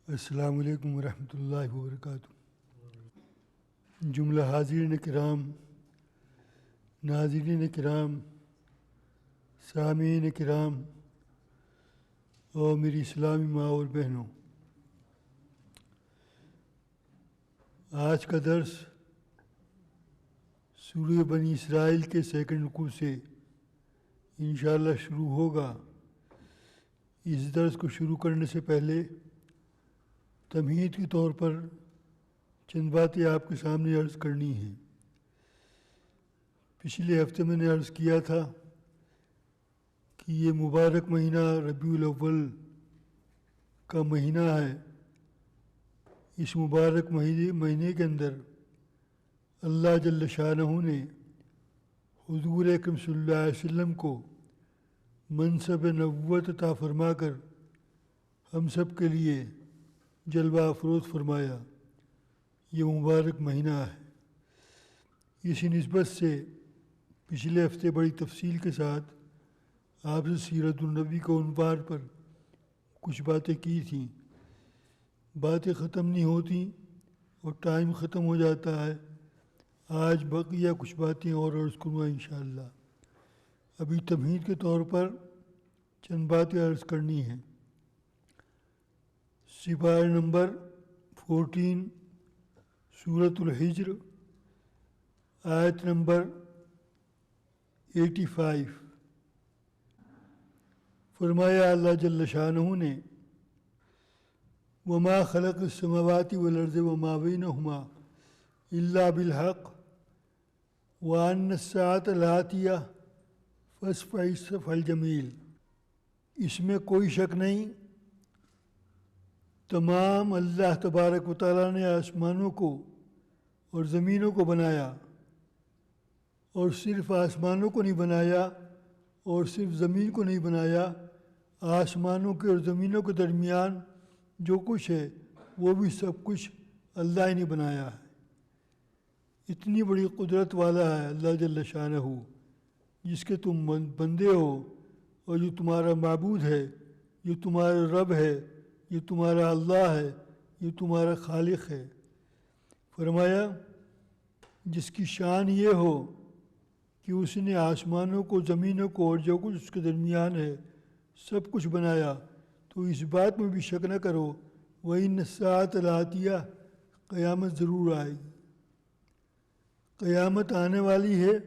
السلام علیکم ورحمۃ اللہ وبرکاتہ۔ جملہ حاضرین کرام، ناظرین کرام، سامعین کرام اور میری اسلامی ماں اور بہنوں، آج کا درس سورہ بنی اسرائیل کے سیکنڈ رکوع سے انشاءاللہ شروع ہوگا۔ اس درس کو شروع کرنے سے پہلے تمہید کے طور پر چند باتیں آپ کے سامنے عرض کرنی ہیں۔ پچھلے ہفتے میں نے عرض کیا تھا کہ یہ مبارک مہینہ ربیع الاول کا مہینہ ہے۔ اس مبارک مہینے کے اندر اللہ جل شانہ نے حضور اکرم صلی اللہ علیہ وسلم کو منصب نبوت عطا فرما کر ہم سب کے لیے جلوہ افروز فرمایا۔ یہ مبارک مہینہ ہے۔ اسی نسبت سے پچھلے ہفتے بڑی تفصیل کے ساتھ آپ سے سیرت النبی کے عنوان پر کچھ باتیں کی تھیں۔ باتیں ختم نہیں ہوتی اور ٹائم ختم ہو جاتا ہے۔ آج بقیہ کچھ باتیں اور عرض کروں گا انشاءاللہ۔ ابھی تمہید کے طور پر چند باتیں عرض کرنی ہیں۔ سپارہ نمبر 14 سورۃ الحجر آیت نمبر 85 فرمایا اللہ جل شانہ نے وما خلق السماوات والارض وما بینہما الا بالحق وان الساعۃ لآتیہ فاصفح الصفح الجمیل۔ اس میں کوئی شک نہیں، تمام اللہ تبارک و تعالیٰ نے آسمانوں کو اور زمینوں کو بنایا، اور صرف آسمانوں کو نہیں بنایا اور صرف زمین کو نہیں بنایا، آسمانوں کے اور زمینوں کے درمیان جو کچھ ہے وہ بھی سب کچھ اللہ ہی نے بنایا ہے۔ اتنی بڑی قدرت والا ہے اللہ جل شانہ، جس کے تم بندے ہو، اور جو تمہارا معبود ہے، جو تمہارا رب ہے، یہ تمہارا اللہ ہے، یہ تمہارا خالق ہے۔ فرمایا جس کی شان یہ ہو کہ اس نے آسمانوں کو، زمینوں کو اور جو کچھ اس کے درمیان ہے سب کچھ بنایا، تو اس بات میں بھی شک نہ کرو وَإِنَّ السَّاعَةَ لَآتِيَةٌ، قیامت ضرور آئے گی۔ قیامت آنے والی ہے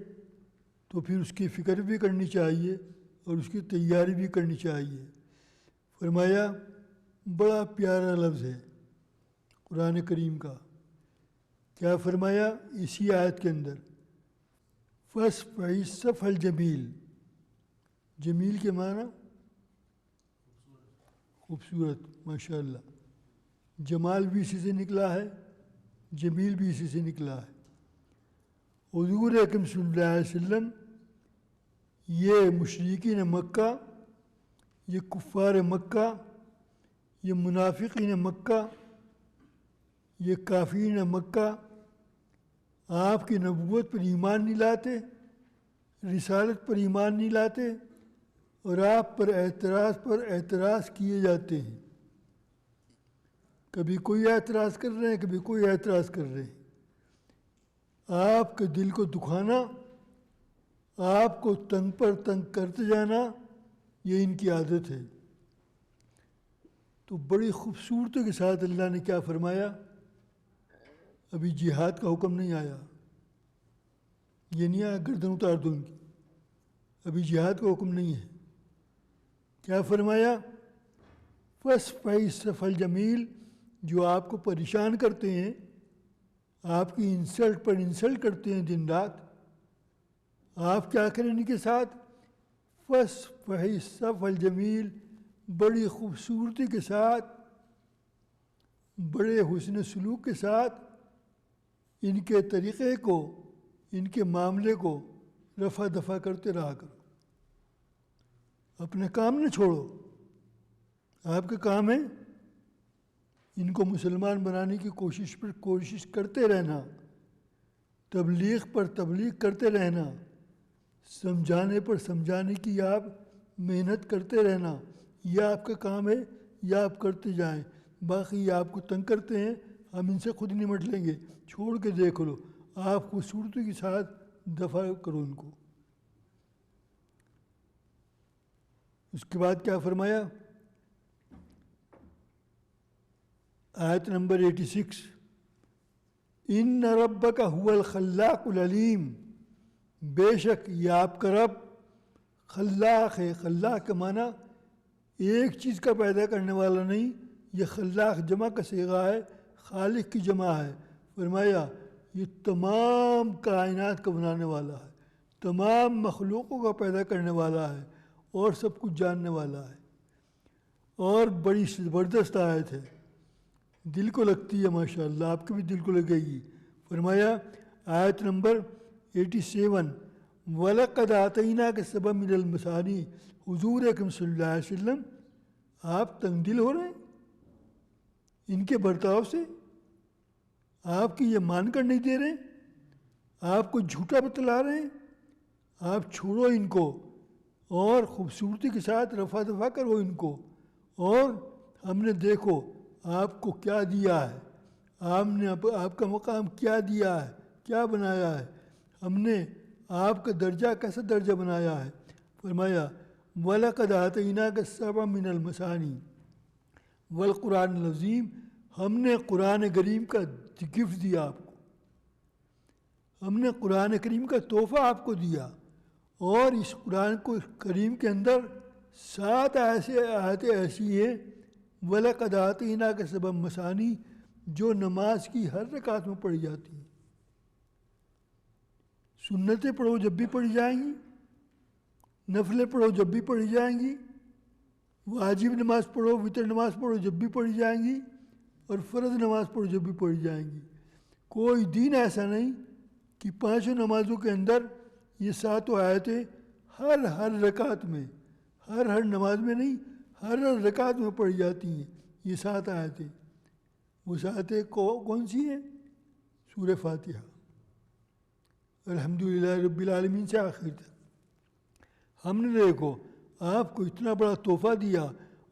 تو پھر اس کی فکر بھی کرنی چاہیے اور اس کی تیاری بھی کرنی چاہیے۔ فرمایا بڑا پیارا لفظ ہے قرآن کریم کا، کیا فرمایا اسی آیت کے اندر فاصفح الصفح الجمیل۔ جمیل کے معنی خوبصورت، ماشاءاللہ۔ جمال بھی اسی سے نکلا ہے، جمیل بھی اسی سے نکلا ہے۔ حضور اکرم صلی اللہ علیہ وسلم یہ مشرکین مکہ، یہ کفار مکہ، یہ منافقین مکہ، یہ کافرین مکہ آپ کی نبوت پر ایمان نہیں لاتے، رسالت پر ایمان نہیں لاتے، اور آپ پر اعتراض کیے جاتے ہیں۔ کبھی کوئی اعتراض کر رہے ہیں، کبھی کوئی اعتراض کر رہے ہیں۔ آپ کے دل کو دکھانا، آپ کو تنگ پر تنگ کرتے جانا، یہ ان کی عادت ہے۔ تو بڑی خوبصورتی کے ساتھ اللہ نے کیا فرمایا، ابھی جہاد کا حکم نہیں آیا، یہ نہیں آیا گردن اتار دو ان کی، ابھی جہاد کا حکم نہیں ہے۔ کیا فرمایا فاصفح الصفح الجمیل، جو آپ کو پریشان کرتے ہیں، آپ کی انسلٹ پر انسلٹ کرتے ہیں دن رات، آپ کیا کریں ان کے ساتھ فاصفح الصفح الجمیل، بڑی خوبصورتی کے ساتھ، بڑے حسن سلوک کے ساتھ ان کے طریقے کو، ان کے معاملے کو رفع دفع کرتے رہا کرو۔ اپنے کام نہ چھوڑو، آپ کے کام ہے ان کو مسلمان بنانے کی کوشش کرتے رہنا، تبلیغ پر تبلیغ کرتے رہنا، سمجھانے پر سمجھانے کی آپ محنت کرتے رہنا، یہ آپ کا کام ہے، یہ آپ کرتے جائیں۔ باقی یہ آپ کو تنگ کرتے ہیں، ہم ان سے خود نمٹ لیں گے، چھوڑ کے دیکھ لو، آپ خوبصورتی کے ساتھ دفع کرو ان کو۔ اس کے بعد کیا فرمایا؟ آیت نمبر 86، ان ربک هو الخلاق العلیم، بے شک یہ آپ کا رب خلاق ہے۔ خلاق کا معنی ایک چیز کا پیدا کرنے والا نہیں، یہ خلاق جمع کا صیغہ ہے، خالق کی جمع ہے۔ فرمایا یہ تمام کائنات کا بنانے والا ہے، تمام مخلوقوں کا پیدا کرنے والا ہے اور سب کچھ جاننے والا ہے۔ اور بڑی زبردست آیت ہے، دل کو لگتی ہے، ماشاءاللہ آپ کے بھی دل کو لگے گی۔ فرمایا آیت نمبر 87، وَلَقَدْ آتَيْنَاكَ سَبْعًا مِنَ الْمَثَانِي، حضور اکرم صلی اللہ علیہ وسلم آپ تنگ دل ہو رہے ہیں ان کے برتاؤ سے، آپ کی یہ مان کر نہیں دے رہے، آپ کو جھوٹا بتلا رہے ہیں، آپ چھوڑو ان کو اور خوبصورتی کے ساتھ رفع دفع کرو ان کو۔ اور ہم نے دیکھو آپ کو کیا دیا ہے، آپ کا مقام کیا دیا ہے، کیا بنایا ہے، ہم نے آپ کا درجہ کیسا درجہ بنایا ہے۔ فرمایا وَلَقَدْ آتَيْنَاكَ سَبْعًا مِنَ الْمَثَانِي وَالْقُرْآنِ الْعَظِيمِ، ہم نے قرآن کریم کا گفٹ دیا آپ کو، ہم نے قرآن کریم کا تحفہ آپ کو دیا۔ اور اس قرآن کریم کے اندر 7 آیتیں ایسی ہیں وَلَقَدْ آتَيْنَاكَ سَبْعًا مَثَانِي، جو نماز کی ہر رکعت میں پڑھی جاتی ہیں۔ سنتیں پڑھو جب بھی پڑھی جائیں گی، نفلیں پڑھو جب بھی پڑھی جائیں گی، واجب نماز پڑھو، وتر نماز پڑھو جب بھی پڑھی جائیں گی، اور فرض نماز پڑھو جب بھی پڑھی جائیں گی۔ کوئی دین ایسا نہیں کہ 5 نمازوں کے اندر یہ 7 آیتیں ہر رکعت میں، ہر نماز میں نہیں، ہر رکعت میں پڑھی جاتی ہیں یہ 7 آیتیں۔ وہ 7 کون سی ہیں؟ سورہ فاتحہ، الحمدللہ رب العالمین سے آخر تک۔ ہم نے دیکھو آپ کو اتنا بڑا تحفہ دیا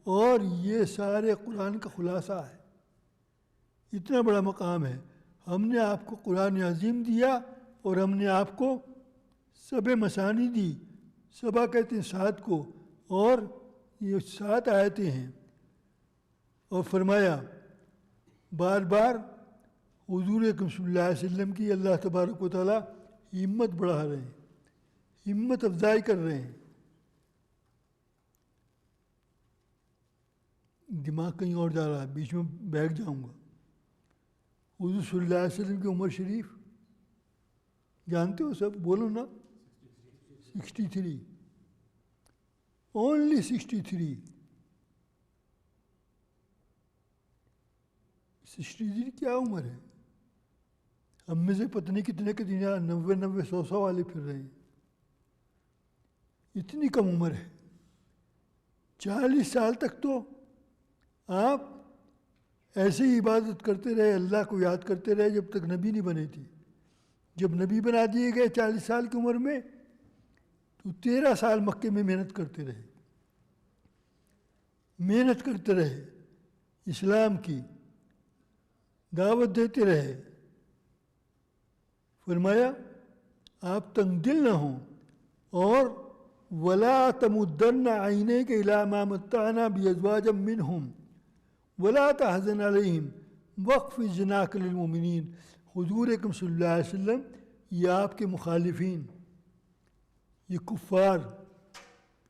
اور یہ سارے قرآن کا خلاصہ ہے، اتنا بڑا مقام ہے۔ ہم نے آپ کو قرآن عظیم دیا اور ہم نے آپ کو 7 مثانی دی، 7 کہتے ہیں 7 کو، اور یہ 7 آیتیں ہیں۔ اور فرمایا بار بار حضور اکرم صلی اللہ علیہ وسلم کی اللہ تبارک و تعالیٰ ہمت بڑھا رہے ہیں، ہمت افزائی کر رہے ہیں۔ دماغ کہیں اور جا رہا ہے، بیچ میں بیٹھ جاؤں گا۔ حضور صلی اللہ علیہ وسلم کی عمر شریف جانتے ہو سب، بولو نا، 63، اونلی 63۔ 63 کیا عمر ہے؟ ہم میں سے پتہ نہیں کتنے 90 100 والے پھر رہے ہیں، اتنی کم عمر ہے۔ 40 سال تک تو آپ ایسے ہی عبادت کرتے رہے، اللہ کو یاد کرتے رہے جب تک نبی نہیں بنے تھے۔ جب نبی بنا دیے گئے 40 سال کی عمر میں تو 13 سال مکے میں محنت کرتے رہے، اسلام کی دعوت دیتے رہے۔ فرمایا آپ تنگ دل نہ ہوں، اور وَلَا تَمُدَّنَّ عَيْنَيْكَ إِلَىٰ مَا مَتَّعْنَا بِأَزْوَاجٍ مِّنْهُمْ وَلَا تَحْزَنْ عَلَيْهِمْ وَاخْفِضْ جَنَاحَكَ لِلْمُؤْمِنِينَ۔ حضور اکرم صلی اللہ علیہ وسلم یہ آپ کے مخالفین، یہ کفار،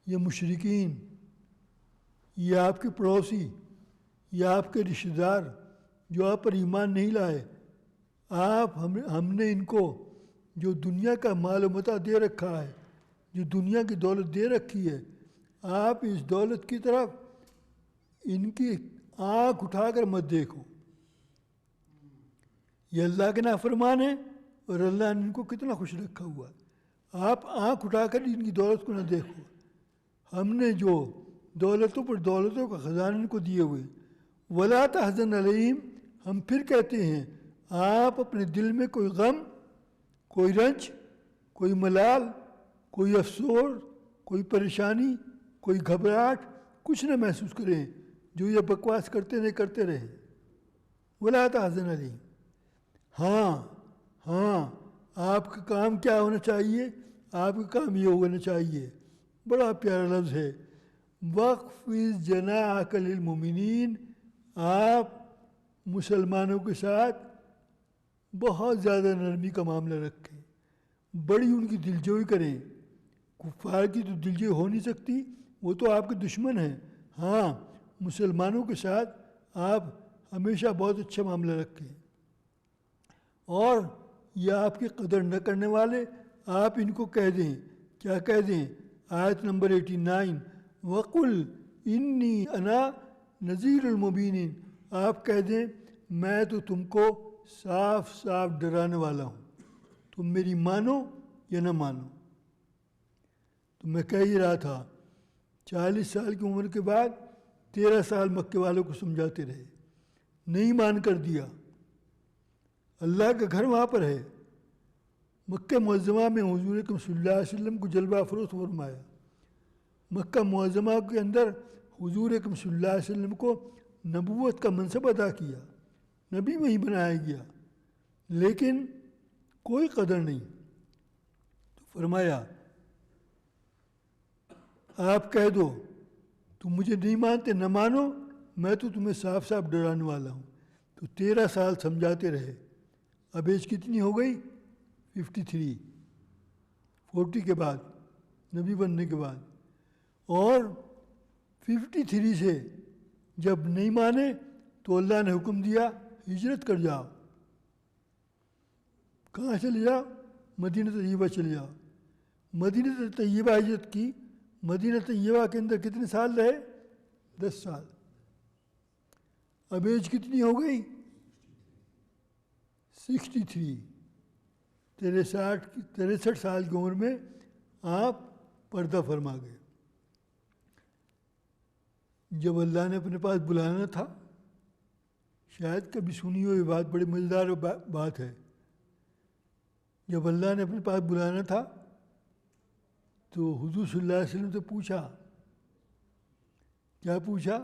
یہ مشرکین، یہ آپ کے پڑوسی، یہ آپ کے رشتہ دار جو آپ پر ایمان نہیں لائے، ہم نے ان کو جو دنیا کا مال و متاع دے رکھا ہے، جو دنیا کی دولت دے رکھی ہے، آپ اس دولت کی طرف ان کی آنکھ اٹھا کر مت دیکھو۔ یہ اللہ کے نافرمان ہیں اور اللہ نے ان کو کتنا خوش رکھا ہوا ہے، آپ آنکھ اٹھا کر ان کی دولت کو نہ دیکھو۔ ہم نے جو دولتوں پر دولتوں کا خزانہ ان کو دیے ہوئے، وَلَا تَحْزَنْ عَلَيْهِمْ، ہم پھر کہتے ہیں آپ اپنے دل میں کوئی غم، کوئی رنج، کوئی ملال، کوئی افسوس، کوئی پریشانی، کوئی گھبراہٹ کچھ نہ محسوس کریں۔ جو یہ بکواس کرتے رہے. ولا تحزن علیہم. ہاں آپ کا کام کیا ہونا چاہیے؟ آپ کا کام یہ ہونا چاہیے، بڑا پیارا لفظ ہے، وَاخْفِضْ جَنَاحَكَ لِلْمُؤْمِنِينَ. آپ مسلمانوں کے ساتھ بہت زیادہ نرمی کا معاملہ رکھیں، بڑی ان کی دلجوئی کریں. کفار کی تو دلجوئی ہو نہیں سکتی، وہ تو آپ کے دشمن ہیں. ہاں مسلمانوں کے ساتھ آپ ہمیشہ بہت اچھا معاملہ رکھیں. اور یہ آپ کی قدر نہ کرنے والے، آپ ان کو کہہ دیں. کیا کہہ دیں؟ آیت نمبر 89، وَقُلْ إِنِّي أَنَا نَذِيرُ الْمُبِينٍ. آپ کہہ دیں میں تو تم کو صاف صاف ڈرانے والا ہوں، تم میری مانو یا نہ مانو. تو میں کہہ ہی رہا تھا 40 سال کی عمر کے بعد 13 سال مکے والوں کو سمجھاتے رہے، نہیں مان کر دیا. اللہ کا گھر وہاں پر ہے. مکہ معظمہ میں حضور اکرم صلی اللہ علیہ وسلم کو جلوہ افروز فرمایا. مکہ معظمہ کے اندر حضور اکرم صلی اللہ علیہ وسلم کو نبوت کا منصب ادا کیا، نبی وہیں بنایا گیا، لیکن کوئی قدر نہیں. تو فرمایا آپ کہہ دو تم مجھے نہیں مانتے، نہ مانو، میں تو تمہیں صاف صاف ڈرانے والا ہوں. تو 13 سال سمجھاتے رہے. اب ایج کتنی ہو گئی؟ 53، 40 کے بعد، نبی بننے کے بعد. اور 53 سے جب نہیں مانے تو اللہ نے حکم دیا ہجرت کر جاؤ. کہاں چلے جاؤ؟ مدینہ طیبہ چلے جاؤ. مدینہ طیبہ ہجرت کی. مدینہ طیبہ کے اندر کتنے سال رہے؟ 10 سال. اب ایج کتنی ہو گئی؟ 63. 63 سال کی عمر میں آپ پردہ فرما گئے. جب اللہ نے اپنے پاس بلانا تھا، شاید کبھی سنی ہو یہ بات، بڑی مزیدار بات ہے. جب اللہ نے اپنے پاس بلانا تھا تو حضور صلی اللہ علیہ وسلم سے پوچھا. کیا پوچھا؟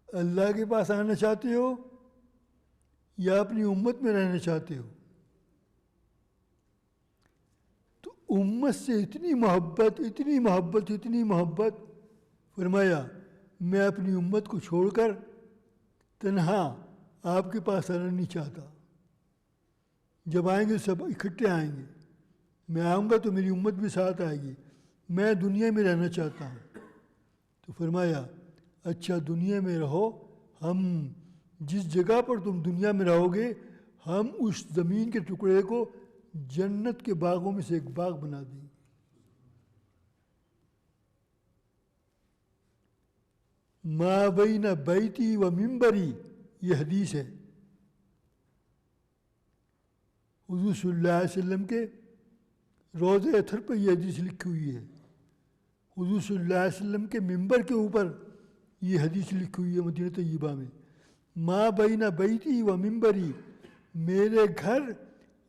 اللہ کے پاس آنا چاہتے ہو یا اپنی امت میں رہنا چاہتے ہو؟ تو امت سے اتنی محبت، فرمایا میں اپنی امت کو چھوڑ کر تنہا آپ کے پاس آنا نہیں چاہتا. جب آئیں گے سب اکٹھے آئیں گے، میں آؤں گا تو میری امت بھی ساتھ آئے گی. میں دنیا میں رہنا چاہتا ہوں. تو فرمایا اچھا دنیا میں رہو، ہم جس جگہ پر تم دنیا میں رہو گے ہم اس زمین کے ٹکڑے کو جنت کے باغوں میں سے ایک باغ بنا دیں گے. ما بین بیتی و منبری، یہ حدیث ہے. حضور صلی اللہ علیہ وسلم کے روضہ اطہر پر یہ حدیث لکھی ہوئی ہے. حضور صلی اللہ علیہ وسلم کے ممبر کے اوپر یہ حدیث لکھی ہوئی ہے مدینہ طیبہ میں. ما بین بیتی و منبری، میرے گھر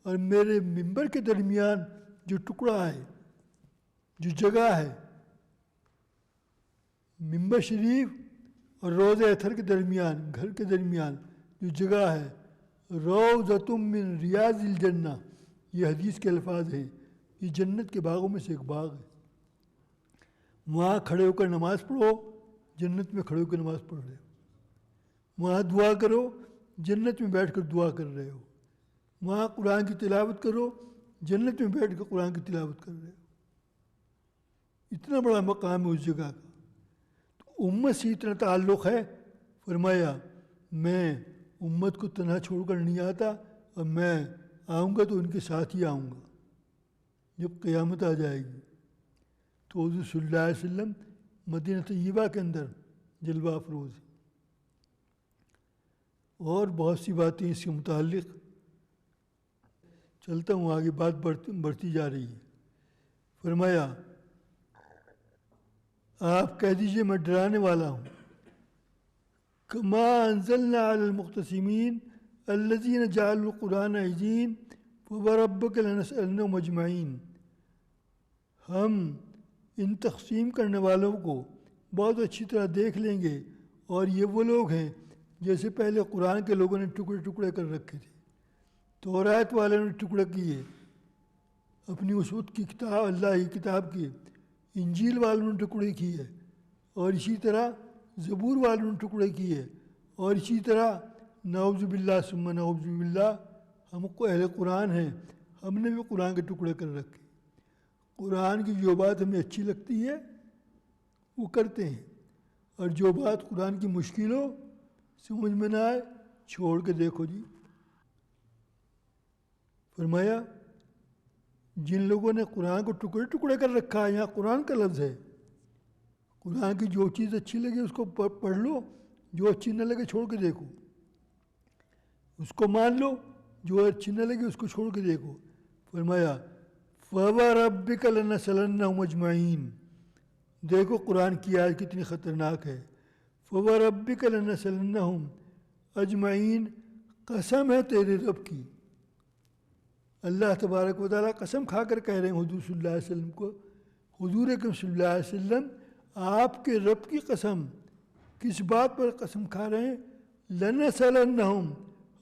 اور میرے ممبر کے درمیان جو ٹکڑا ہے، جو جگہ ہے، ممبر شریف اور روضہ اطہر کے درمیان، گھر کے درمیان جو جگہ ہے، روضۃ من ریاض الجنہ، یہ حدیث کے الفاظ ہیں. یہ جنت کے باغوں میں سے ایک باغ ہے. وہاں کھڑے ہو کر نماز پڑھو، جنت میں کھڑے ہو کر نماز پڑھ رہے ہو. وہاں دعا کرو، جنت میں بیٹھ کر دعا کر رہے ہو. وہاں قرآن کی تلاوت کرو، جنت میں بیٹھ کر قرآن کی تلاوت کر رہے ہو. اتنا بڑا مقام ہے اس جگہ کا. تو امت سے اتنا تعلق ہے. فرمایا میں امت کو تنہا چھوڑ کر نہیں آتا، اور میں آؤں گا تو ان کے ساتھ ہی آؤں گا جب قیامت آ جائے گی. تو حضور صلی اللہ علیہ وسلم مدینہ طیبہ کے اندر جلوہ افروز. اور بہت سی باتیں اس کے متعلق، چلتا ہوں آگے، بات بڑھتی جا رہی ہے. فرمایا آپ کہہ دیجئے میں ڈرانے والا ہوں. کما انزلنا علی المقتسمین الذین جعلوا القرآن عضین فوربک لنسألنہم اجمعین. ہم ان تقسیم کرنے والوں کو بہت اچھی طرح دیکھ لیں گے، اور یہ وہ لوگ ہیں جیسے پہلے قرآن کے لوگوں نے ٹکڑے ٹکڑے کر رکھے تھے، تورات والوں نے ٹکڑے کیے اپنی اس وقت کی کتاب، اللہ کی کتاب کی، انجیل والوں نے ٹکڑے کیے، اور اسی طرح زبور والوں نے ٹکڑے کیے، اور اسی طرح نعوذ باللہ ثم نعوذ باللہ ہم کو اہل قرآن ہیں، ہم نے بھی قرآن کے ٹکڑے کر رکھے۔ قرآن کی جو بات ہمیں اچھی لگتی ہے وہ کرتے ہیں، اور جو بات قرآن کی مشکل ہو، سمجھ میں نہ آئے، چھوڑ کے دیکھو جی۔ فرمایا جن لوگوں نے قرآن کو ٹکڑے ٹکڑے کر رکھا ہے، یہاں قرآن کا لفظ ہے، قرآن کی جو چیز اچھی لگے اس کو پڑھ لو، جو اچھی نہ لگے چھوڑ کے دیکھو، اس کو مان لو، جو اچھی نہ لگے اس کو چھوڑ کے دیکھو۔ فرمایا فَوَرَبِّكَ لَنَسْأَلَنَّهُمْ أَجْمَعِينَ، دیکھو قرآن کی آیت کتنی خطرناک ہے۔ فَوَرَبِّكَ لَنَسْأَلَنَّهُمْ أَجْمَعِينَ، قسم ہے تیرے رب کی، اللہ تبارک و تعالیٰ قسم کھا کر کہہ رہے ہیں حضور صلی اللہ علیہ وسلم کو، حضور اکرم صلی اللہ علیہ وسلم آپ کے رب کی قسم، کس بات پر قسم کھا رہے ہیں؟ لَنَسْأَلَنَّهُمْ،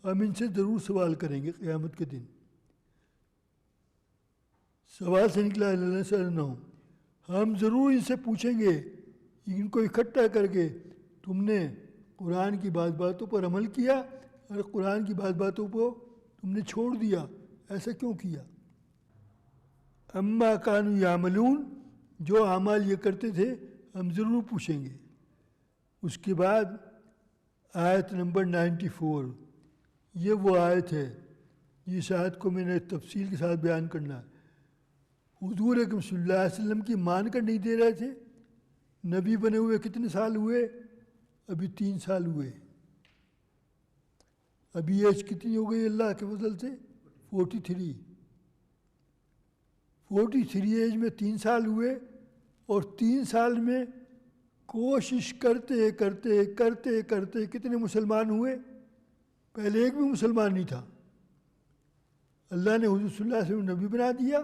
ہم ان سے ضرور سوال کریں گے قیامت کے دن۔ سوال سے نکلا لَنَسْأَلَنَّهُمْ، ہم ضرور ان سے پوچھیں گے، ان کو اکٹھا کر کے، تم نے قرآن کی باتوں پر عمل کیا اور قرآن کی باتوں کو تم نے چھوڑ دیا، ایسا کیوں کیا؟ اما کانوا یعملون، جو اعمال یہ کرتے تھے ہم ضرور پوچھیں گے۔ اس کے بعد آیت نمبر 94، یہ وہ آیت ہے جس آیت کو میں نے تفصیل کے ساتھ بیان کرنا ہے۔ حضور اکرم صلی اللہ علیہ وسلم کی مان کر نہیں دے رہے تھے، نبی بنے ہوئے کتنے سال ہوئے؟ ابھی 3 سال ہوئے۔ ابھی ایج کتنی ہو گئی اللہ کے فضل سے؟ 43 ایج میں 3 سال ہوئے، اور 3 سال میں کوشش کرتے کرتے کرتے کرتے کتنے مسلمان ہوئے؟ پہلے ایک بھی مسلمان نہیں تھا، اللہ نے حضور صلی اللہ علیہ وسلم نبی بنا دیا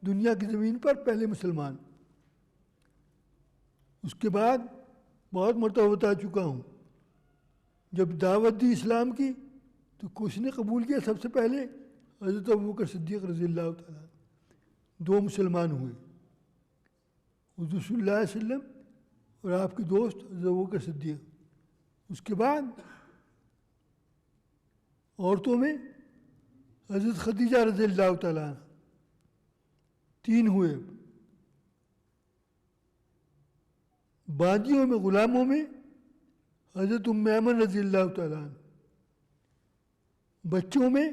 دنیا کی زمین پر، پہلے مسلمان۔ اس کے بعد بہت مرتبہ بتا چکا ہوں، جب دعوت دی اسلام کی تو کس نے قبول کیا؟ سب سے پہلے حضرت ابوبکر صدیق رضی اللہ تعالیٰ، 2 مسلمان ہوئے، حضور صلی اللہ علیہ وسلم اور آپ کے دوست حضرت ابوبکر صدیق۔ اس کے بعد عورتوں میں حضرت خدیجہ رضی اللہ تعالیٰ، 3 ہوئے۔ باندیوں میں، غلاموں میں حضرت ام ایمن رضی اللہ تعالیٰ، بچوں میں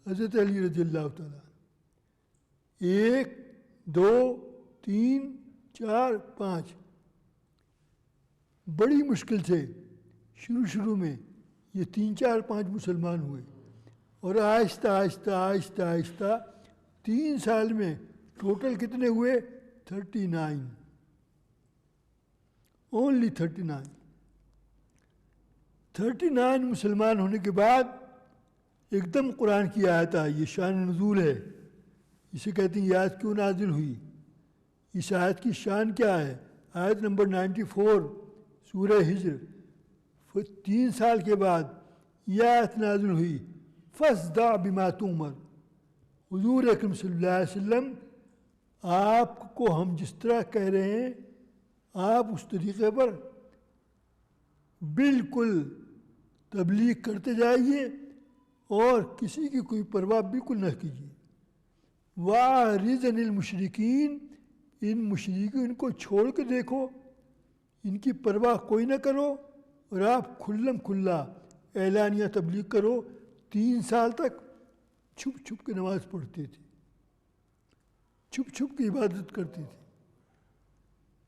حضرت علی رضی اللہ تعالیٰ۔ 1 2 3 4 5، بڑی مشکل سے شروع میں یہ 3 4 5 مسلمان ہوئے، اور آہستہ آہستہ آہستہ آہستہ 3 سال میں ٹوٹل کتنے ہوئے؟ 39، اونلی 39 مسلمان ہونے کے بعد ایک دم قرآن کی آیت آئی، یہ شان نزول ہے، اسے کہتے ہیں یہ آیت کیوں نازل ہوئی، اس آیت کی شان کیا ہے؟ آیت نمبر 94 سورہ ہجر، 3 سال کے بعد یہ آیت نازل ہوئی، فَاصْدَعْ بِمَا تُؤْمَرُ، حضور اکرم صلی اللہ علیہ وسلم آپ کو ہم جس طرح کہہ رہے ہیں آپ اس طریقے پر بالکل تبلیغ کرتے جائیے، اور کسی کی کوئی پرواہ بالکل نہ کیجیے۔ وَأَعْرِضْ عَنِ الْمُشْرِكِينَ، ان مشرکین کو چھوڑ کے دیکھو، ان کی پرواہ کوئی نہ کرو، اور آپ کھلم کھلا اعلانیہ تبلیغ کرو۔ 3 سال تک چھپ چھپ کے نماز پڑھتے تھے، چھپ چھپ کے عبادت کرتے تھے،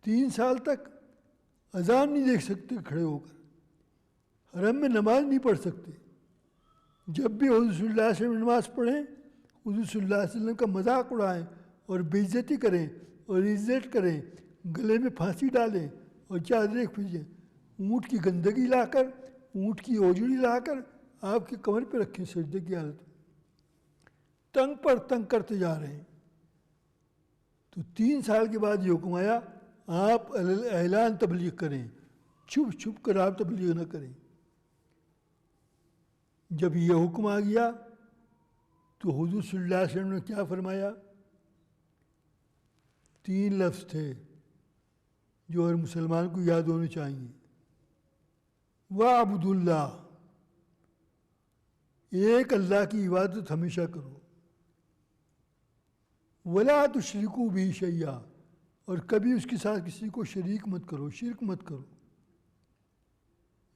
3 سال تک اذان نہیں دیکھ سکتے کھڑے ہو کر، حرم میں نماز نہیں پڑھ سکتے۔ جب بھی حضور صلی اللہ علیہ وسلم نماز پڑھیں، حضور صلی اللہ علیہ وسلم کا مذاق اڑائیں اور بے عزتی کریں اور عزت کریں، گلے میں پھانسی ڈالیں اور چادریں کھینچیں، اونٹ کی گندگی لا کر، اونٹ کی اوجڑی لا کر آپ کی کمر پہ رکھیں سجدے کی حالت میں، تنگ پر تنگ کرتے جا رہے ہیں۔ تو 3 سال کے بعد یہ حکم آیا، آپ اعلان تبلیغ کریں، چھپ چھپ کر آپ تبلیغ نہ کریں۔ جب یہ حکم آ گیا تو حضور صلی اللہ علیہ وسلم نے کیا فرمایا؟ 3 لفظ تھے جو ہر مسلمان کو یاد ہونے چاہیے۔ وَاعْبُدُوا اللَّهَ، ایک اللہ کی عبادت ہمیشہ کرو۔ وَلَا تُشْرِكُوا بِهِ شَيْئًا، اور کبھی اس کے ساتھ کسی کو شریک مت کرو، شرک مت کرو۔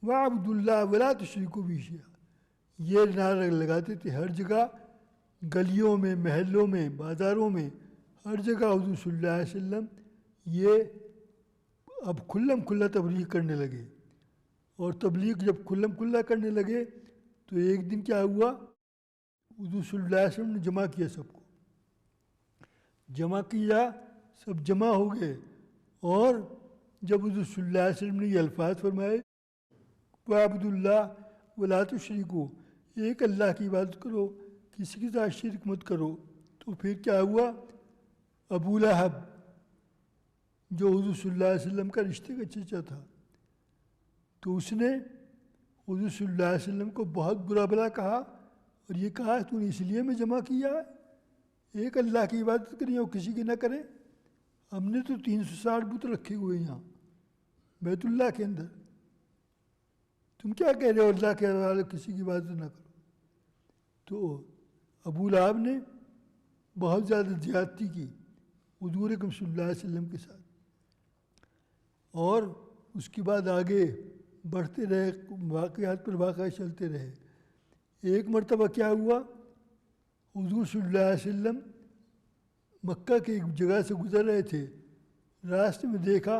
وَاعْبُدُوا اللَّهَ وَلَا تُشْرِكُوا بِهِ شَيْئًا، یہ نعرہ لگاتے تھے ہر جگہ، گلیوں میں، محلوں میں، بازاروں میں، ہر جگہ حضور صلی اللہ علیہ وسلم یہ اب کھلم کھلا تبلیغ کرنے لگے۔ اور تبلیغ جب کھلم کھلا کرنے لگے تو ایک دن کیا ہوا؟ حضور صلی اللہ علیہ وسلم نے جمع کیا، سب کو جمع کیا، سب جمع ہو گئے۔ اور جب حضور صلی اللہ علیہ وسلم نے یہ الفاظ فرمائے وَاعْبُدُوا اللَّهَ وَلَا تُشْرِكُوا، ایک اللہ کی عبادت کرو، کسی کے ساتھ شرک مت کرو، تو پھر کیا ہوا؟ ابو لہب جو حضور صلی اللہ علیہ وسلم کا رشتے کا چچا تھا، تو اس نے حضور صلی اللہ علیہ وسلم کو بہت برا بھلا کہا، اور یہ کہا تو نے اس لیے میں جمع کیا ہے، ایک اللہ کی عبادت کریں اور کسی کی نہ کریں؟ ہم نے تو 360 بت رکھے ہوئے یہاں بیت اللہ کے اندر، تم کیا کہہ رہے ہو اللہ کے حوالے کسی کی عبادت نہ کرو؟ تو ابو لہب نے بہت زیادہ زیادتی کی حضور اکرم صلی اللہ علیہ وسلم کے ساتھ، اور اس کے بعد آگے بڑھتے رہے، واقعات پر واقعہ چلتے رہے۔ ایک مرتبہ کیا ہوا؟ حضور صلی اللہ علیہ وسلم مکہ کے ایک جگہ سے گزر رہے تھے، راستے میں دیکھا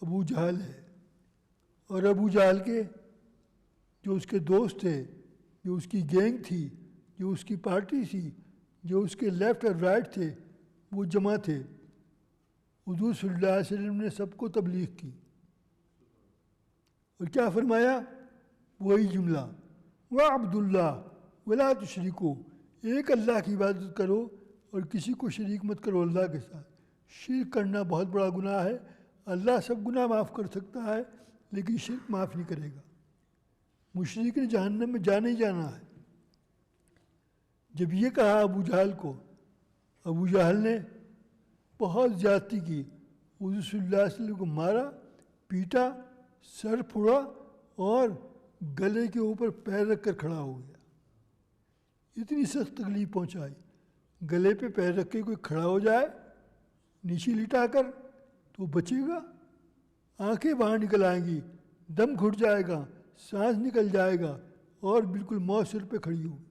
ابو جہل ہے، اور ابو جہل کے جو اس کے دوست تھے، جو اس کی گینگ تھی، جو اس کی پارٹی تھی، جو اس کے لیفٹ اور رائٹ تھے، وہ جمع تھے۔ حضور صلی اللہ علیہ وسلم نے سب کو تبلیغ کی، اور کیا فرمایا؟ وہی جملہ وَاعْبُدُوا اللَّهَ وَلَا تُشْرِكُوا، ایک اللہ کی عبادت کرو اور کسی کو شریک مت کرو اللہ کے ساتھ۔ شرک کرنا بہت بڑا گناہ ہے، اللہ سب گناہ معاف کر سکتا ہے لیکن شرک معاف نہیں کرے گا۔ مشرک نے جہنم میں جانا ہی جانا ہے۔ جب یہ کہا ابو جہل کو، ابو جہل نے بہت زیادتی کی، حضور صلی اللہ علیہ وسلم کو مارا، پیٹا، سر پھوڑا، اور گلے کے اوپر پیر رکھ کر کھڑا ہو گیا۔ اتنی سخت تکلیف پہنچائی، گلے پہ پیر رکھ کے کوئی کھڑا ہو جائے نیچے لٹا کر تو بچے گا؟ آنکھیں باہر نکل آئیں گی، دم گھٹ جائے گا، سانس نکل جائے گا، اور بالکل موت سر پہ کھڑی ہوگی۔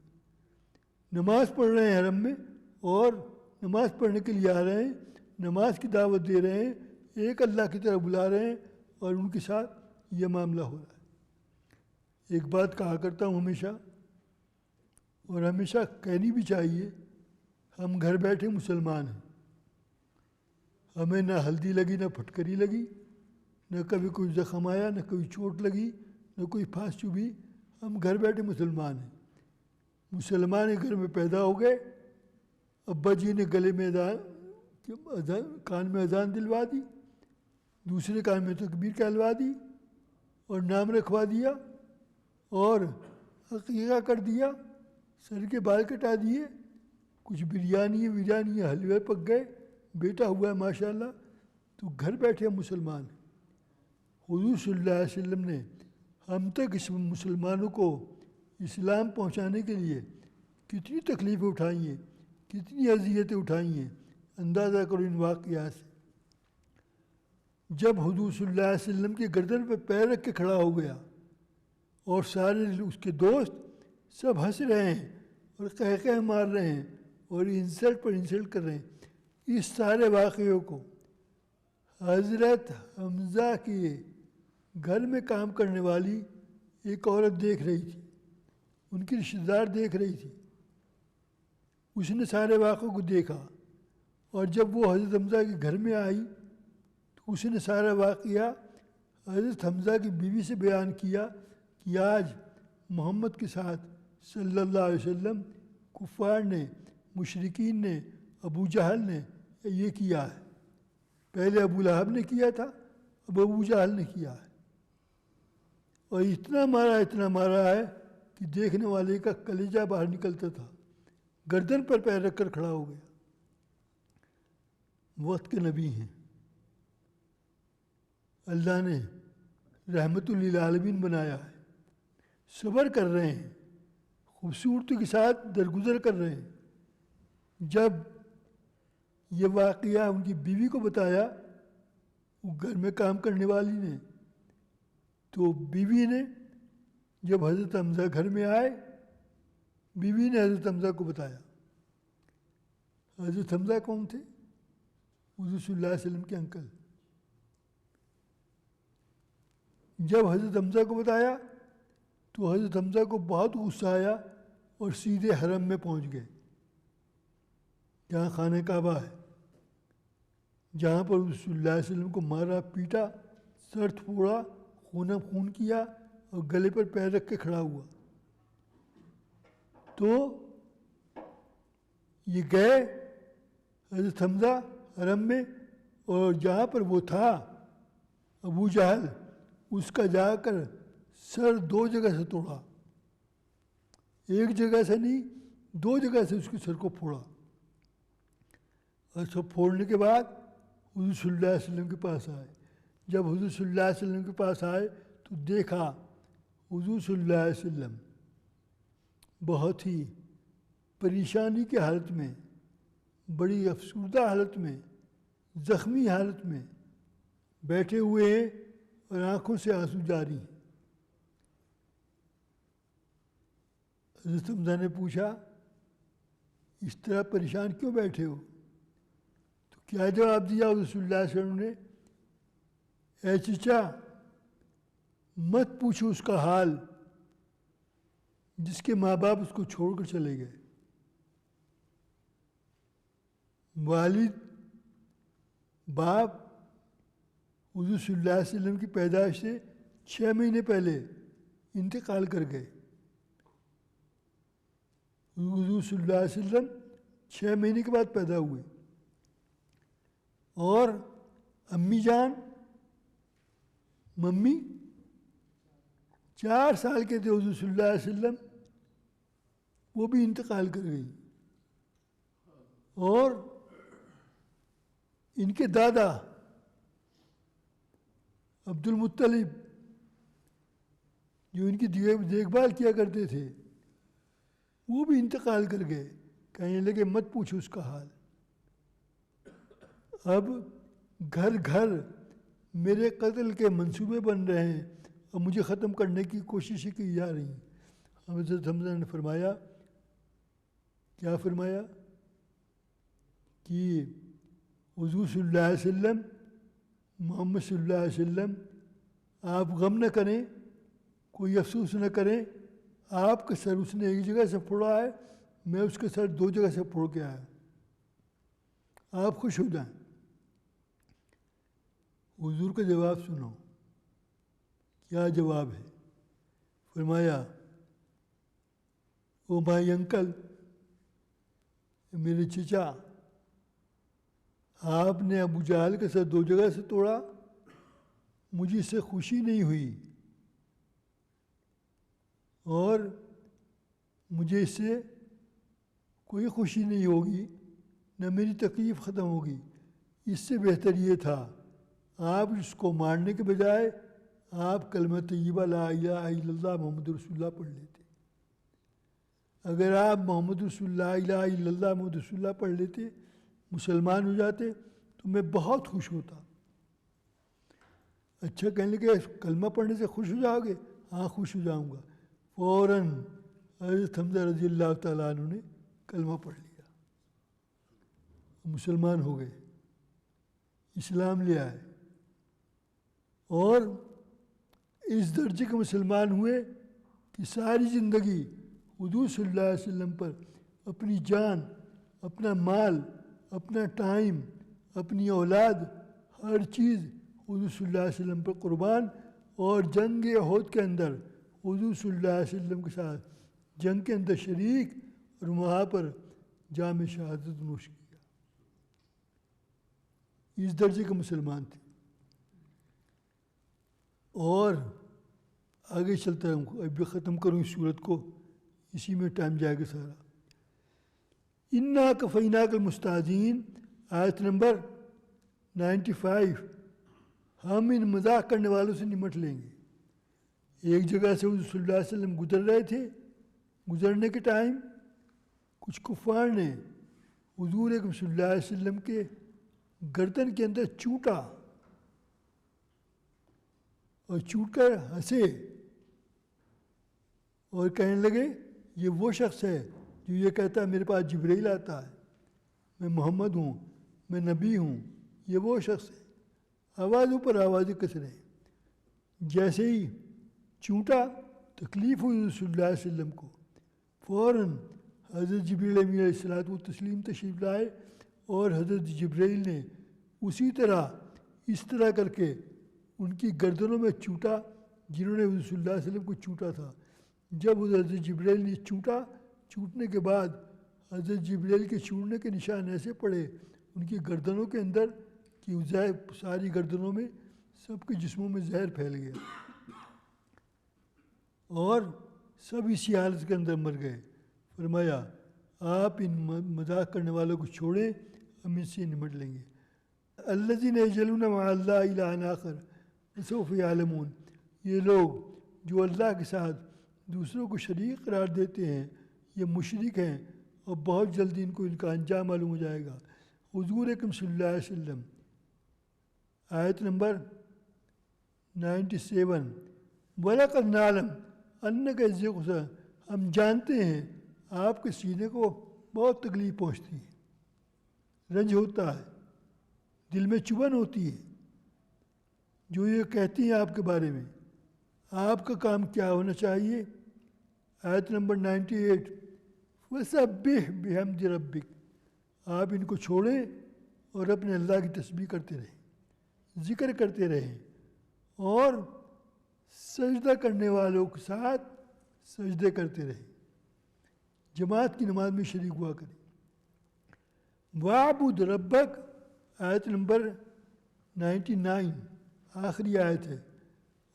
نماز پڑھ رہے ہیں حرم میں، اور نماز پڑھنے کے لیے آ رہے ہیں، نماز کی دعوت دے رہے ہیں، ایک اللہ کی طرف بلا رہے ہیں، اور ان کے ساتھ یہ معاملہ ہو رہا ہے۔ ایک بات کہا کرتا ہوں ہمیشہ، اور ہمیشہ کہنی بھی چاہیے، ہم گھر بیٹھے مسلمان ہیں، ہمیں نہ ہلدی لگی، نہ پھٹکری لگی، نہ کبھی کوئی زخم آیا، نہ کوئی چوٹ لگی، نہ کوئی پھانس چبھی، ہم گھر بیٹھے مسلمان ہیں۔ مسلمان گھر میں پیدا ہو گئے، ابا جی نے گلے میں کان میں اذان دلوا دی، دوسرے کان میں تکبیر کہلوا دی، اور نام رکھوا دیا، اور عقیقہ کر دیا، سر کے بال کٹا دیے، کچھ بریانی حلوے پک گئے، بیٹا ہوا ہے ماشاءاللہ، تو گھر بیٹھے ہم مسلمان ہیں۔ حضور صلی اللہ علیہ وسلم نے ہم تک اس مسلمانوں کو اسلام پہنچانے کے لیے کتنی تکلیفیں اٹھائی ہیں، کتنی اذیتیں اٹھائی ہیں، اندازہ کرو ان واقعات سے۔ جب حضور صلی اللہ علیہ وسلم کے گردن پہ پیر رکھ کے کھڑا ہو گیا، اور سارے اس کے دوست سب ہنس رہے ہیں اور قہقہ مار رہے ہیں اور انسلٹ پر انسلٹ کر رہے ہیں، اس سارے واقعوں کو حضرت حمزہ کے گھر میں کام کرنے والی ایک عورت دیکھ رہی تھی، ان کی رشتہ دار دیکھ رہی تھی۔ اس نے سارے واقعوں کو دیکھا، اور جب وہ حضرت حمزہ کے گھر میں آئی تو اس نے سارا واقعہ حضرت حمزہ کی بیوی سے بیان کیا کہ آج محمد کے ساتھ صلی اللہ علیہ وسلم کفار نے، مشرکین نے، ابو جہل نے یہ کیا ہے۔ پہلے ابو لہب نے کیا تھا، اب ابو جہل نے کیا ہے، اور اتنا مارا ہے کہ دیکھنے والے کا کلیجہ باہر نکلتا تھا، گردن پر پیر رکھ کر کھڑا ہو گیا۔ وقت کے نبی ہیں، اللہ نے رحمت للعالمین بنایا ہے، صبر کر رہے ہیں، خوبصورتی کے ساتھ درگزر کر رہے ہیں۔ جب یہ واقعہ ان کی بیوی کو بتایا، وہ گھر میں کام کرنے والی نے، تو بیوی نے جب حضرت حمزہ گھر میں آئے، بیوی نے حضرت حمزہ کو بتایا۔ حضرت حمزہ کون تھے؟ حضور صلی اللہ علیہ وسلم کے انکل۔ جب حضرت حمزہ کو بتایا تو حضرت حمزہ کو بہت غصہ آیا اور سیدھے حرم میں پہنچ گئے، جہاں خانہ کعبہ ہے، جہاں پر حضور صلی اللہ علیہ وسلم کو مارا پیٹا، سر پھوڑا، خون کیا اور گلے پر پیر رکھ کے کھڑا ہوا۔ تو یہ گئے حضرت حمزہ حرم میں، اور جہاں پر وہ تھا ابو جہل، اس کا جا کر سر 2 جگہ سے توڑا، ایک جگہ سے نہیں 2 جگہ سے اس کے سر کو پھوڑا، اور سب پھوڑنے کے بعد حضور صلی اللہ علیہ وسلم کے پاس آئے۔ جب حضور صلی اللہ علیہ وسلم کے پاس آئے تو دیکھا حضور صلی اللہ علیہ وسلم بہت ہی پریشانی کی حالت میں، بڑی افسردہ حالت میں، زخمی حالت میں بیٹھے ہوئے ہیں اور آنکھوں سے آنسو جاری ہیں۔ حضرت حمزہ نے پوچھا، اس طرح پریشان کیوں بیٹھے ہو؟ تو کیا جواب دیا حضور صلی اللہ علیہ وسلم نے؟ اے چچا، مت پوچھو اس کا حال جس کے ماں باپ اس کو چھوڑ کر چلے گئے۔ والد باپ حضور صلی اللہ علیہ وسلم کی پیدائش سے 6 مہینے پہلے انتقال کر گئے۔ حضور صلی اللہ علیہ وسلم 6 مہینے کے بعد پیدا ہوئے، اور امی جان، ممی 4 سال کے تھے حضور صلی اللہ علیہ وسلم، وہ بھی انتقال کر گئی۔ اور ان کے دادا عبد المطلب، جو ان کی دیکھ بھال کیا کرتے تھے، وہ بھی انتقال کر گئے۔ کہنے لگے مت پوچھو اس کا حال۔ اب گھر گھر میرے قتل کے منصوبے بن رہے ہیں اور مجھے ختم کرنے کی کوششیں کی جا رہی ہیں۔ حضرت حمزہ نے فرمایا، کیا فرمایا؟ کہ حضور صلی اللہ علیہ وسلم، محمد صلی اللہ علیہ وسلم، آپ غم نہ کریں، کوئی افسوس نہ کریں، آپ کا سر اس نے ایک جگہ سے پھوڑا ہے، میں اس کے سر 2 جگہ سے پھوڑ کے آیا، آپ خوش ہو جائیں۔ حضور کا جواب سنو، کیا جواب ہے؟ فرمایا، او مائی انکل، میرے چچا، آپ نے ابو جہل کے سر 2 جگہ سے توڑا، مجھے اس سے خوشی نہیں ہوئی، اور مجھے اس سے کوئی خوشی نہیں ہوگی، نہ میری تکلیف ختم ہوگی۔ اس سے بہتر یہ تھا آپ اس کو مارنے کے بجائے آپ کلمہ طیبہ لا الہ الا اللہ محمد رسول اللہ پڑھ لیتے۔ اگر آپ محمد رسول اللہ الہ الا اللہ محمد رسول اللہ پڑھ لیتے، مسلمان ہو جاتے، تو میں بہت خوش ہوتا۔ اچھا، کہنے لگے کلمہ پڑھنے سے خوش ہو جاؤ گے؟ ہاں خوش ہو جاؤں گا۔ فوراً حضرت حمزہ رضی اللہ تعالیٰ عنہ نے کلمہ پڑھ لیا، مسلمان ہو گئے، اسلام لے آئے، اور اس درجے کے مسلمان ہوئے کہ ساری زندگی حضور صلی اللہ علیہ وسلم پر اپنی جان، اپنا مال، اپنا ٹائم، اپنی اولاد، ہر چیز حضور صلی اللہ علیہ وسلم پر قربان، اور جنگ احد کے اندر حضور صلی اللہ علیہ وسلم کے ساتھ جنگ کے اندر شریک، اور وہاں پر جام شہادت نوش کیا۔ اس درجے کے مسلمان تھے. اور آگے چلتا رہوں، اب بھی ختم کروں اس صورت کو، اسی میں ٹائم جائے گا سارا. انا کفیناک المستہزئین، آیت نمبر 95. ہم ان مذاق کرنے والوں سے نمٹ لیں گے. ایک جگہ سے حضور صلی اللہ علیہ وسلم گزر رہے تھے. گزرنے کے ٹائم کچھ کفار نے حضور اکرم صلی اللہ علیہ وسلم کے گردن کے اندر چونٹا اور چونٹ کر ہنسے اور کہنے لگے یہ وہ شخص ہے جو یہ کہتا ہے میرے پاس جبرائیل آتا ہے، میں محمد ہوں، میں نبی ہوں. یہ وہ شخص ہے. آوازوں پر آوازیں کس رہے. جیسے ہی چونٹا تکلیف ہوئی صلی اللہ علیہ وسلم کو، فوراً حضرت جبرائیل علیہ الصلوۃ والتسلیم تشریف لائے اور حضرت جبرائیل نے اسی طرح اس طرح کر کے ان کی گردنوں میں چونٹا جنہوں نے حضور صلی اللہ علیہ وسلم کو چونٹا تھا. جب حضرت جبرائیل نے چونٹا، چونٹنے کے بعد حضرت جبرائیل کے چونٹنے کے نشان ایسے پڑے ان کی گردنوں کے اندر کہ زہر ساری گردنوں میں سب کے جسموں میں زہر پھیل گیا اور سب اسی حالت کے اندر مر گئے. فرمایا آپ ان مذاق کرنے والوں کو چھوڑیں، ہم ان سے نمٹ لیں گے. الذین یجعلون مع اللہ الہا آخر وسوف یعلمون، یہ لوگ جو اللہ کے ساتھ دوسروں کو شریک قرار دیتے ہیں یہ مشرک ہیں اور بہت جلدی ان کو ان کا انجام معلوم ہو جائے گا. حضور اکرم صلی اللہ علیہ وسلم، آیت نمبر 97. وَلَقَدْ نَعْلَمُ أَنَّكَ يَضِيقُ صَدْرُكَ، ہم جانتے ہیں آپ کے سینے کو بہت تکلیف پہنچتی ہے، رنج ہوتا ہے، دل میں چبھن ہوتی ہے جو یہ کہتی ہیں آپ کے بارے میں. آپ کا کام کیا ہونا چاہیے؟ آیت نمبر 98. وَسَبِّحْ بِحَمْدِ رَبِّكَ، آپ ان کو چھوڑیں اور اپنے اللہ کی تسبیح کرتے رہیں، ذکر کرتے رہیں اور سجدہ کرنے والوں کے ساتھ سجدے کرتے رہیں، جماعت کی نماز میں شریک ہوا کریں. وَاعْبُدْ رَبَّكَ، آیت نمبر 99 آخری آیت ہے.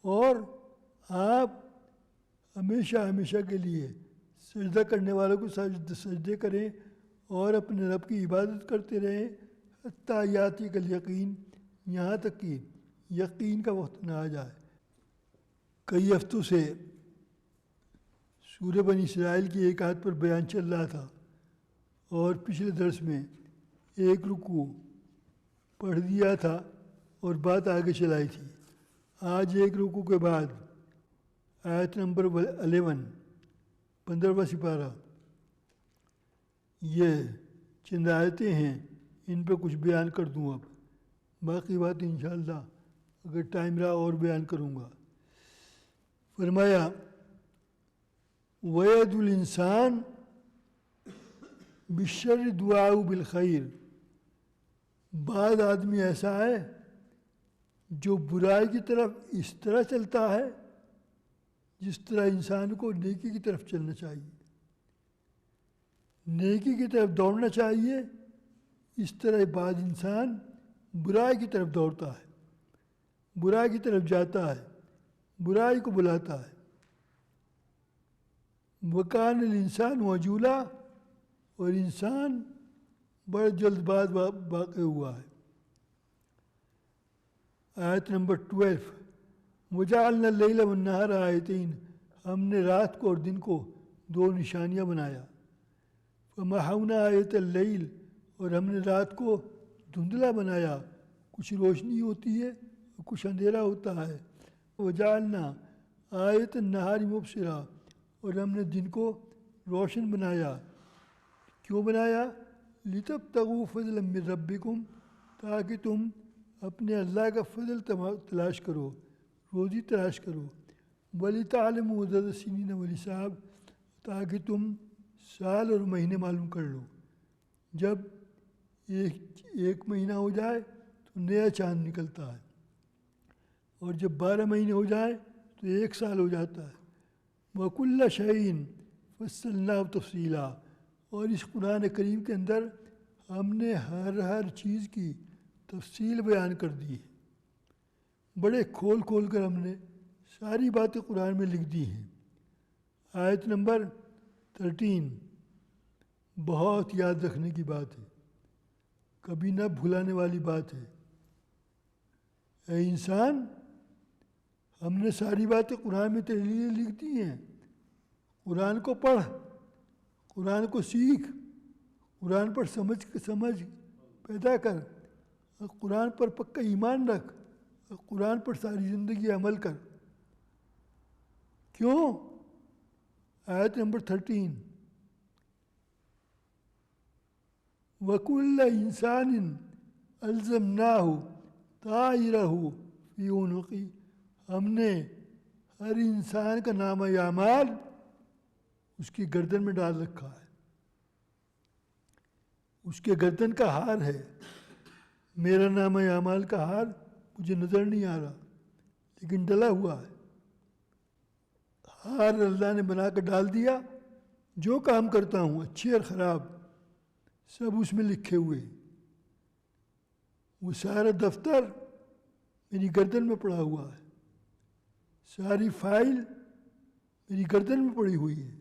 اور آپ ہمیشہ ہمیشہ کے لیے سجدہ کرنے والوں کو سجدے کریں اور اپنے رب کی عبادت کرتے رہیں حتیٰ یاتیک الیقین، یہاں تک کہ یقین کا وقت نہ آ جائے. کئی ہفتوں سے سورہ بنی اسرائیل کی ایک آیت پر بیان چل رہا تھا اور پچھلے درس میں ایک رکوع پڑھ دیا تھا اور بات آگے چلائی تھی. آج ایک رکوع کے بعد آیت نمبر 11 15واں سپارہ، یہ چند آیتیں ہیں، ان پہ کچھ بیان کر دوں. اب باقی بات انشاءاللہ اگر ٹائم رہا اور بیان کروں گا. فرمایا وَيَدُ الْإِنسَانِ بِالشَّرِّ دُعَاؤُهُ بِالْخَيْرِ، بعض آدمی ایسا ہے جو برائی کی طرف اس طرح چلتا ہے جس طرح انسان کو نیکی کی طرف چلنا چاہیے، نیکی کی طرف دوڑنا چاہیے، اس طرح بعض انسان برائی کی طرف دوڑتا ہے، برائی کی طرف جاتا ہے، برائی کو بلاتا ہے. وَكَانَ الْإِنسَانُ عَجُولًا، اور انسان بڑا جلد باز واقع ہوا ہے. آیت نمبر 12. وَجَعَلْنَا اللَّيْلَ وَالنَّهَارَ آیتین، ہم نے رات کو اور دن کو دو نشانیاں بنایا. فَمَحَوْنَا آیَتَ اللَّيْلِ، اور ہم نے رات کو دھندلا بنایا، کچھ روشنی ہوتی ہے اور کچھ اندھیرا ہوتا ہے. وَجَعَلْنَا آیَتَ النَّهَارِ مُبْصِرًا، اور ہم نے دن کو روشن بنایا. کیوں بنایا؟ لِتَبْتَغُوا فَضْلًا مِّن رَبِّكُمْ، تاکہ تم اپنے اللہ کا فضل تلاش کرو، روزی تلاش کرو. وَلِتَعْلَمُوا عَدَدَ السِّنِينَ وَالْحِسَابَ، تاکہ تم سال اور مہینے معلوم کر لو. جب ایک مہینہ ہو جائے تو نیا چاند نکلتا ہے، اور جب 12 مہینے ہو جائیں تو ایک سال ہو جاتا ہے. وَكُلَّ شَيْءٍ فَصَّلْنَاهُ تَفْصِيلًا، اور اس قرآن کریم کے اندر ہم نے ہر چیز کی تفصیل بیان کر دی ہے. بڑے کھول کھول کر ہم نے ساری باتیں قرآن میں لکھ دی ہیں. آیت نمبر 13 بہت یاد رکھنے کی بات ہے، کبھی نہ بھلانے والی بات ہے. اے انسان، ہم نے ساری باتیں قرآن میں تیرے لیے لکھ دی ہیں. قرآن کو پڑھ، قرآن کو سیکھ، قرآن پر سمجھ پیدا کر، اور قرآن پر پکا ایمان رکھ، اور قرآن پر ساری زندگی عمل کر. کیوں؟ آیت نمبر 13 وَكُلَّ إِنسَانٍ أَلْزَمْنَاهُ طَائِرَهُ فِي عُنُقِهِ. ہم نے ہر انسان کا نامہ اعمال اس کی گردن میں ڈال رکھا ہے. اس کے گردن کا ہار ہے. میرا نامہ اعمال کا ہار مجھے نظر نہیں آ رہا، لیکن ڈلا ہوا ہے. ہار اللہ نے بنا کر ڈال دیا. جو کام کرتا ہوں اچھے اور خراب سب اس میں لکھے ہوئے ہیں. وہ سارا دفتر میری گردن میں پڑا ہوا ہے. ساری فائل میری گردن میں پڑی ہوئی ہے.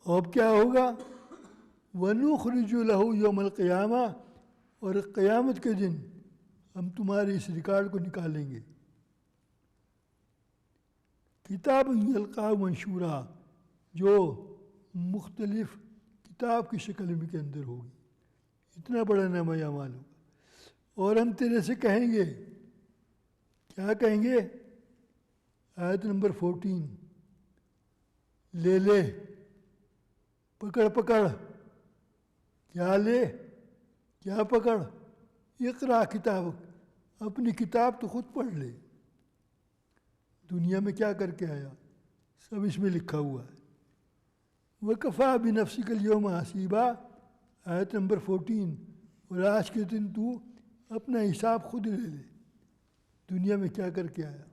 اب کیا ہوگا؟ وَنُخْرِجُ لَهُ يَوْمَ الْقِيَامَةِ. اور قیامت کے دن ہم تمہارے اس ریکارڈ کو نکالیں گے. کتاب یلقاہ منشورہ، جو مختلف کتاب کی شکل میں کے اندر ہوگی. اتنا بڑا نامہ اعمال ہوگا. اور ہم تیرے سے کہیں گے، کیا کہیں گے؟ آیت نمبر 14 لے پکڑ کیا لے کیا پکڑ؟ اقرا کتابک، اپنی کتاب تو خود پڑھ لے. دنیا میں کیا کر کے آیا سب اس میں لکھا ہوا ہے. وَكَفَى بِنَفْسِكَ الْيَوْمَ حَسِيبًا. آیت نمبر 14 اور آج کے دن تو اپنا حساب خود لے لے، دنیا میں کیا کر کے آیا.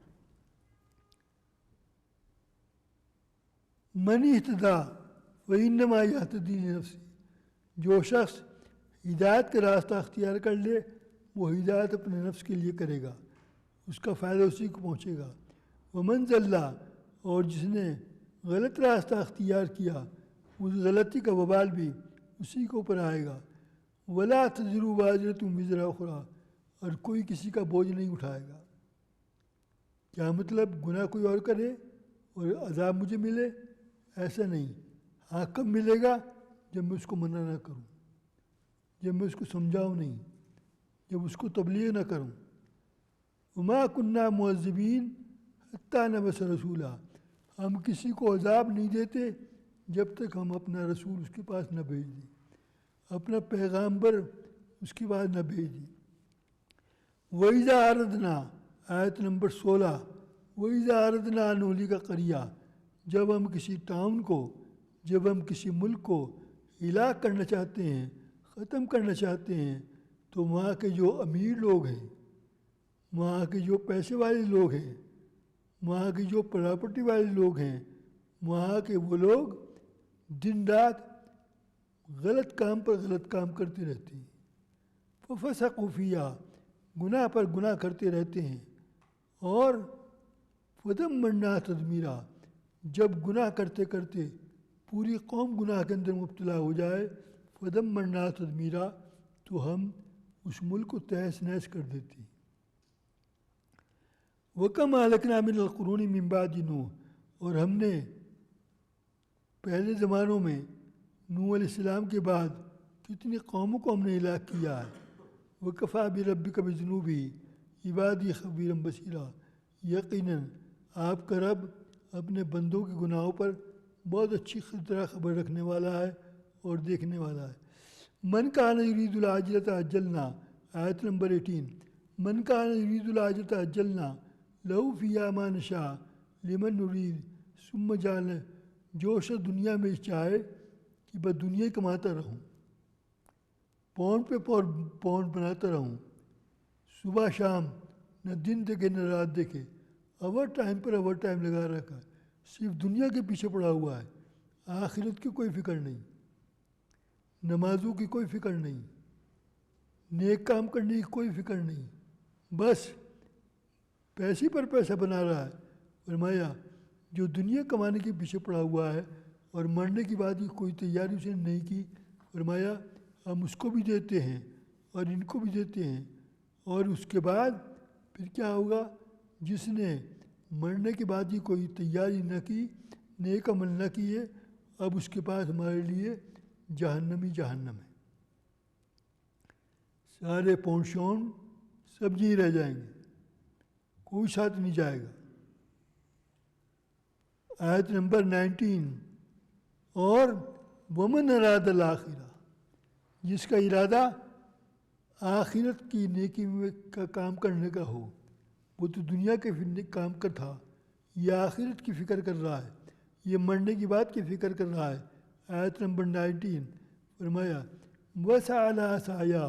من اہتدیٰ فإنما یہتدی لنفسہ. جو شخص ہدایت کا راستہ اختیار کر لے وہ ہدایت اپنے نفس کے لیے کرے گا، اس کا فائدہ اسی کو پہنچے گا. ومن ضل، اور جس نے غلط راستہ اختیار کیا اس غلطی کا وبال بھی اسی کے اوپر آئے گا. ولا تزر وازرۃ وزر اخری، اور کوئی کسی کا بوجھ نہیں اٹھائے گا. کیا مطلب؟ گناہ کوئی اور کرے اور عذاب مجھے ملے؟ ایسا نہیں. ہاں کب ملے گا؟ جب میں اس کو منع نہ کروں، جب میں اس کو سمجھاؤں نہیں، جب اس کو تبلیغ نہ کروں. وما کننا معذبین حتیٰ نبعث رسولا. ہم کسی کو عذاب نہیں دیتے جب تک ہم اپنا رسول اس کے پاس نہ بھیج دیں، اپنا پیغامبر اس کے پاس نہ بھیج دیں. وَإِذَا أَرَدْنَا، آیت نمبر 16 وَإِذَا أَرَدْنَا أَن نُهْلِكَ قَرْيَةً. جب ہم کسی ٹاؤن کو، جب ہم کسی ملک کو ہلاک کرنا چاہتے ہیں، ختم کرنا چاہتے ہیں، تو وہاں کے جو امیر لوگ ہیں، وہاں کے جو پیسے والے لوگ ہیں، وہاں کے جو پراپرٹی والے لوگ ہیں، وہاں کے وہ لوگ دن رات غلط کام پر غلط کام کرتے رہتے ہیں. فَفَسَقُوا فِيهَا، گناہ پر گناہ کرتے رہتے ہیں. اور فَدَمَّرْنَاهَا تَدْمِيرًا، جب گناہ کرتے کرتے پوری قوم گناہ کے اندر مبتلا ہو جائے، فَدَمَّرْنَاهَا تَدْمِيرًا، تو ہم اس ملک کو تہس نہس کر دیتے ہیں. وَكَمْ أَهْلَكْنَا مِنَ الْقُرُونِ مِنْ بَعْدِ نوح، اور ہم نے پہلے زمانوں میں نوح علیہ السلام کے بعد کتنی قوموں کو ہم نے ہلاک کیا ہے. وَكَفَىٰ بِرَبِّكَ بِذُنُوبِ عِبَادِهِ خَبِيرًا بَصِيرًا. یقیناً آپ کا رب اپنے بندوں کے گناہوں پر بہت اچھی طرح خبر رکھنے والا ہے اور دیکھنے والا ہے. من کان یرید العاجلۃ عجلنا، آیت نمبر 18 من کان یرید العاجلۃ عجلنا لہو فیہا ما نشاء لمن نرید ثم جعلنا. جو شخص دنیا میں چاہے کہ بس دنیا کماتا رہوں، پاؤنڈ پہ پاؤنڈ بناتا رہوں، صبح شام، نہ دن دیکھے نہ رات دیکھے، اوور ٹائم پر اوور ٹائم لگا رکھا ہے، صرف دنیا کے پیچھے پڑا ہوا ہے، آخرت کی کوئی فکر نہیں، نمازوں کی کوئی فکر نہیں، نیک کام کرنے کی کوئی فکر نہیں، بس پیسے پر پیسہ بنا رہا ہے۔ فرمایا جو دنیا کمانے کے پیچھے پڑا ہوا ہے اور مرنے کی بعد کی کوئی تیاری اس نے نہیں کی، فرمایا ہم اس کو بھی دیتے ہیں اور ان کو بھی دیتے ہیں، اور اس کے بعد پھر کیا ہوگا؟ جس نے مرنے کے بعد کی کوئی تیاری نہ کی، نیک عمل نہ کیے، اب اس کے پاس ہمارے لیے جہنم ہی جہنم ہے، سارے پونشون سب یہیں رہ جائیں گے، کوئی ساتھ نہیں جائے گا۔ آیت نمبر 19، اور ومن اراد الآخرہ، جس کا ارادہ آخرت کی نیکی کا کام کرنے کا ہو، وہ تو دنیا کے کام کا تھا، یہ آخرت کی فکر کر رہا ہے، یہ مرنے کی بات کی فکر کر رہا ہے۔ آیت نمبر 19 فرمایا وسعی لہا سعیہا،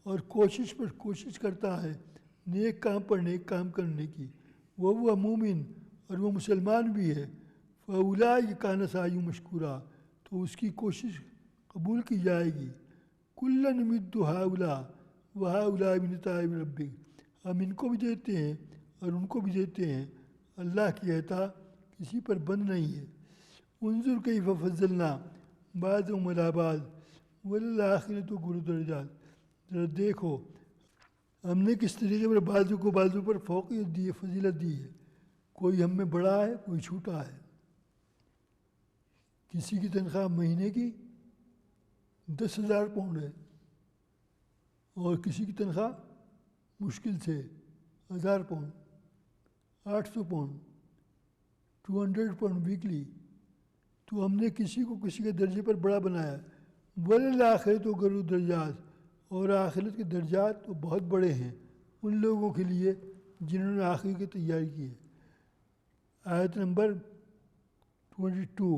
اور کوشش پر کوشش کرتا ہے نیک کام پر نیک کام کرنے کی، وہ مومن اور وہ مسلمان بھی ہے، فَأُولَٰئِکَ کَانَ سَعْیُہُم مَشْکُورًا، تو اس کی کوشش قبول کی جائے گی۔ کُلًّا نُمِدُّ ہَٰؤُلَاءِ وَہَٰؤُلَاءِ مِنْ عَطَاءِ رَبِّکَ، ہم ان کو بھی دیتے ہیں اور ان کو بھی دیتے ہیں، اللہ کی عطا کسی پر بند نہیں ہے۔ انظر کیف فضلنا بعضهم علی بعض وللآخرۃ اکبر درجات، ذرا دیکھو ہم نے کس طریقے پر بعضوں کو بعضوں پر فوقیت دی ہے، فضیلت دی ہے، کوئی ہم میں بڑا ہے کوئی چھوٹا ہے۔ کسی کی تنخواہ مہینے کی 10,000 پاؤنڈ ہے اور کسی کی تنخواہ مشکل سے 1,000 پاؤنڈ، 800 پاؤنڈ، 200 پاؤنڈ ویکلی، تو ہم نے کسی کو کسی کے درجے پر بڑا بنایا۔ وَلِلْآخِرَةُ أَكْبَرُ دَرَجَاتٍ، اور آخرت کے درجات تو بہت بڑے ہیں ان لوگوں کے لیے جنہوں نے آخرت کی تیاری کی ہے۔ آیت نمبر 22،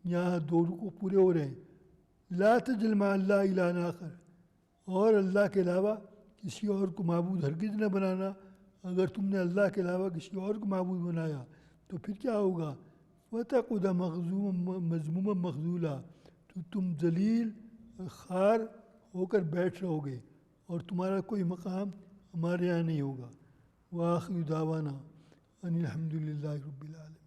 یہاں 2 رکوع پورے ہو رہے ہیں۔ لا تجعل مع اللہ الہا آخر، اور اللہ کے علاوہ کسی اور کو معبود ہرگز نہ بنانا۔ اگر تم نے اللہ کے علاوہ کسی اور کو معبود بنایا تو پھر کیا ہوگا؟ وَتَقْعُدَ مَذْمُومًا مَخْذُولًا، تو تم ذلیل اور خوار ہو کر بیٹھ رہو گے اور تمہارا کوئی مقام ہمارے یہاں نہیں ہوگا۔ وآخر دعوانا ان الحمد للہ رب العالمین۔